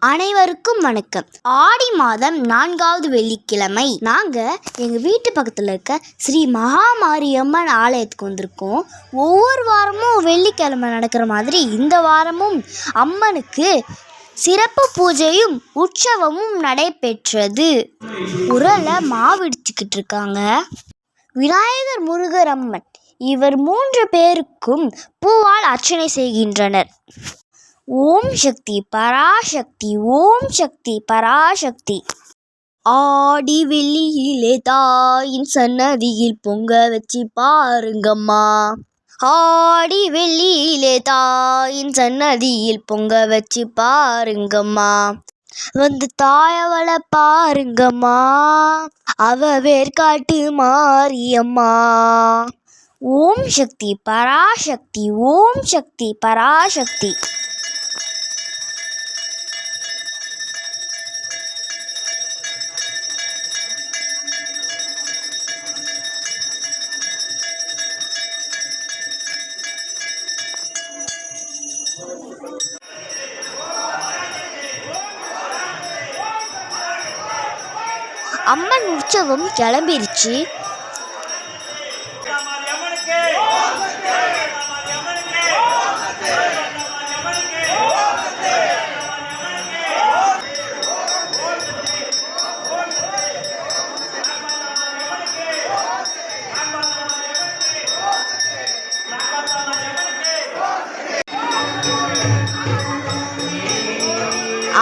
அனைவருக்கும் வணக்கம். ஆடி மாதம் 4வது வெள்ளிக்கிழமை நாங்கள் எங்கள் வீட்டு பக்கத்தில் இருக்க ஸ்ரீ மகாமாரியம்மன் ஆலயத்துக்கு வந்திருக்கோம். ஒவ்வொரு வாரமும் வெள்ளிக்கிழமை நடக்கிற மாதிரி இந்த வாரமும் அம்மனுக்கு சிறப்பு பூஜையும் உற்சவமும் நடைபெற்றது. உரலை மாவிடிச்சுக்கிட்டு இருக்காங்க. விநாயகர், முருகர், அம்மன் இவர் 3 பேருக்கும் பூவால் அர்ச்சனை செய்கின்றனர். ஓம் சக்தி பராசக்தி, ஓம் சக்தி பராசக்தி. ஆடி வெள்ளியிலே தாயின் சன்னதியில் பொங்க வச்சு பாருங்கம்மா. ஆடி வெள்ளியிலே தாயின் சன்னதியில் பொங்க வச்சு பாருங்கம்மா. வந்து தாயவளை பாருங்கம்மா, அவ வேர்காட்டு மாரியம்மா. ஓம் சக்தி பராசக்தி, ஓம் சக்தி பராசக்தி. அம்மன் உற்சவம் கிளம்பிருச்சு.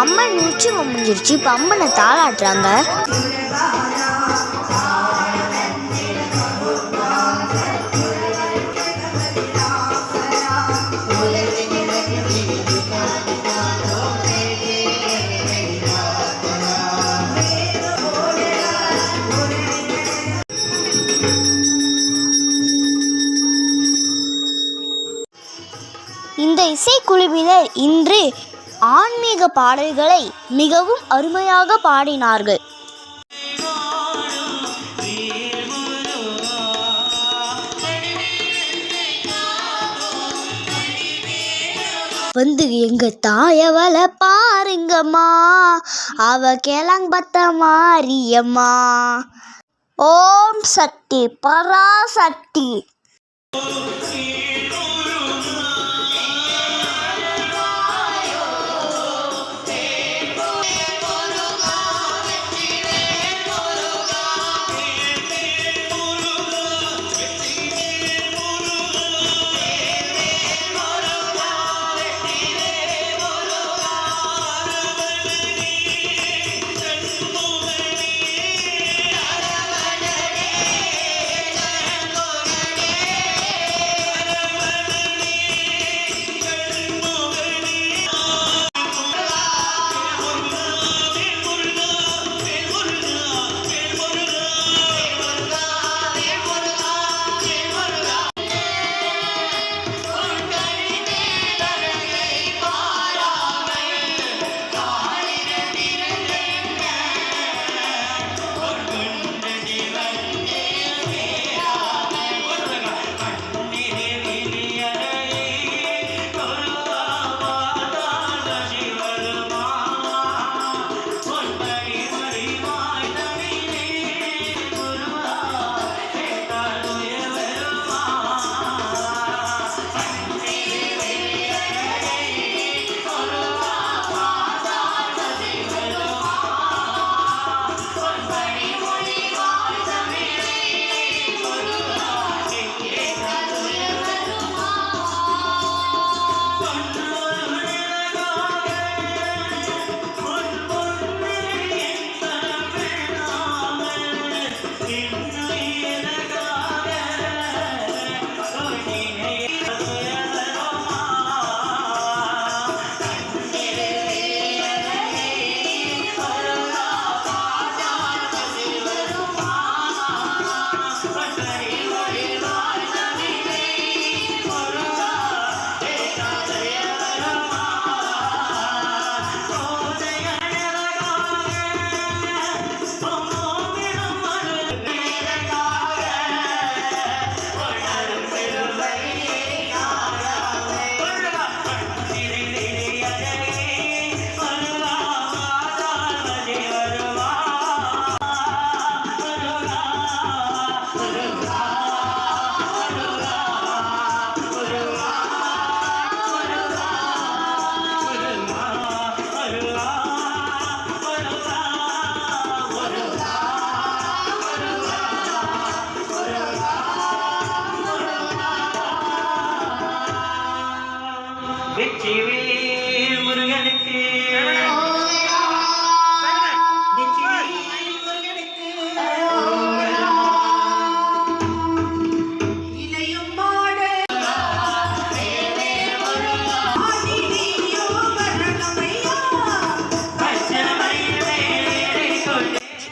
அம்மன் உற்சவம் முடிஞ்சிருச்சு. இப்போ அம்மனை தாளாட்டுறாங்க. இந்த இசைக்குழுவினர் இன்று ஆன்மீக பாடல்களை மிகவும் அருமையாக பாடினார்கள். வந்து எங்க தாயவளை பாருங்கம்மா, அவ கிளம்பத்த மாரியம்மா. ஓம் சக்தி பராசக்தி.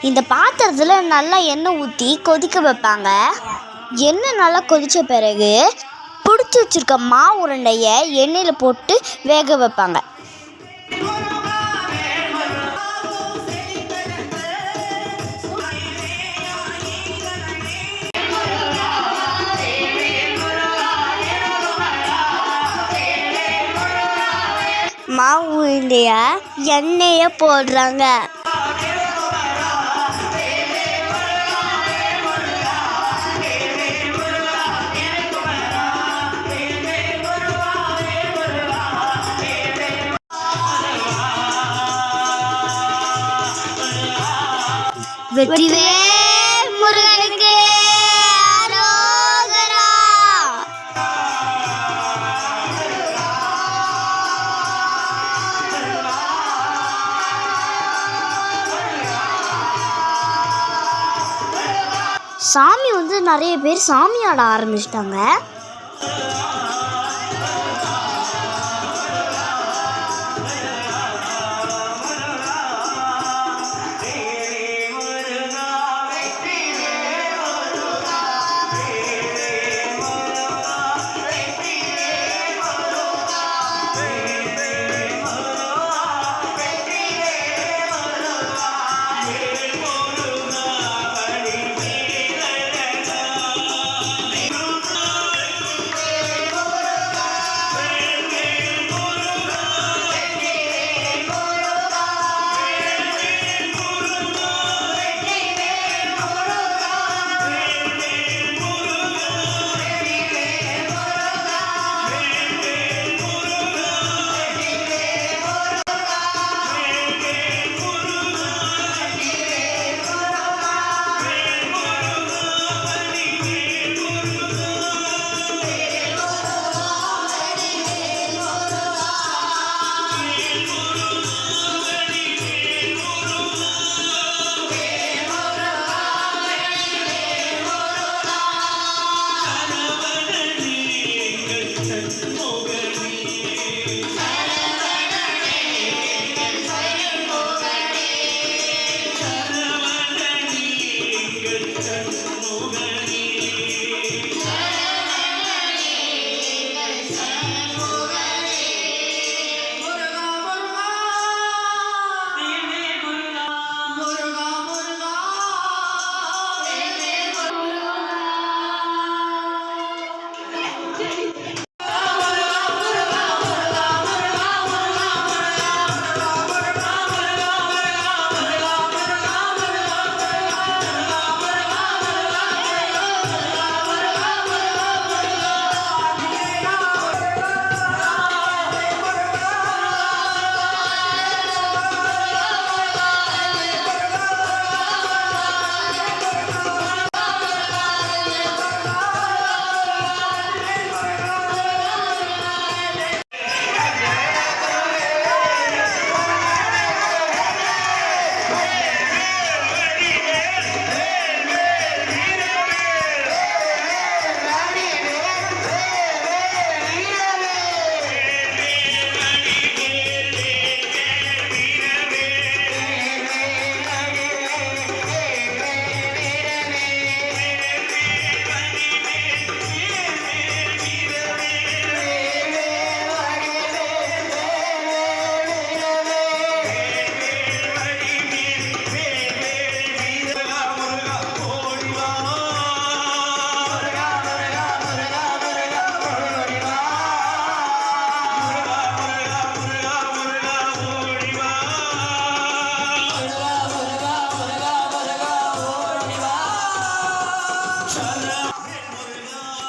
இந்த பாத்திரத்தில் நல்லா எண்ணெய் ஊற்றி கொதிக்க வைப்பாங்க. எண்ணெய் நல்லா கொதித்த பிறகு பிடிச்சி வச்சுருக்க மாவு உருண்டையை எண்ணெயில் போட்டு வேக வைப்பாங்க. மாவு உருண்டைய எண்ணெயை போடுறாங்க. வெற்றிவேல் முருகனுக்கு அரோகரா. சாமி நிறைய பேர் சாமி ஆட ஆரம்பிச்சிட்டாங்க.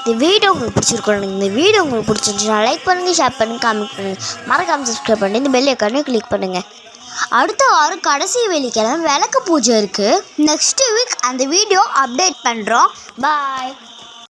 இந்த வீடியோ உங்களுக்கு பிடிச்சிருக்கோம். இந்த வீடியோ உங்களுக்கு பிடிச்சிருந்துச்சுன்னா லைக் பண்ணுங்கள், ஷேர் பண்ணுங்கள், கமெண்ட் பண்ணுங்கள், மறக்காமல் சப்ஸ்கிரைப் பண்ணி இந்த பெல் ஐக்கானை கிளிக் பண்ணுங்கள். அடுத்த வாரம் கடைசி வெள்ளிக்கிழமை விளக்கு பூஜை இருக்குது. நெக்ஸ்ட் வீக் அந்த வீடியோ அப்டேட் பண்ணுறோம். பாய்.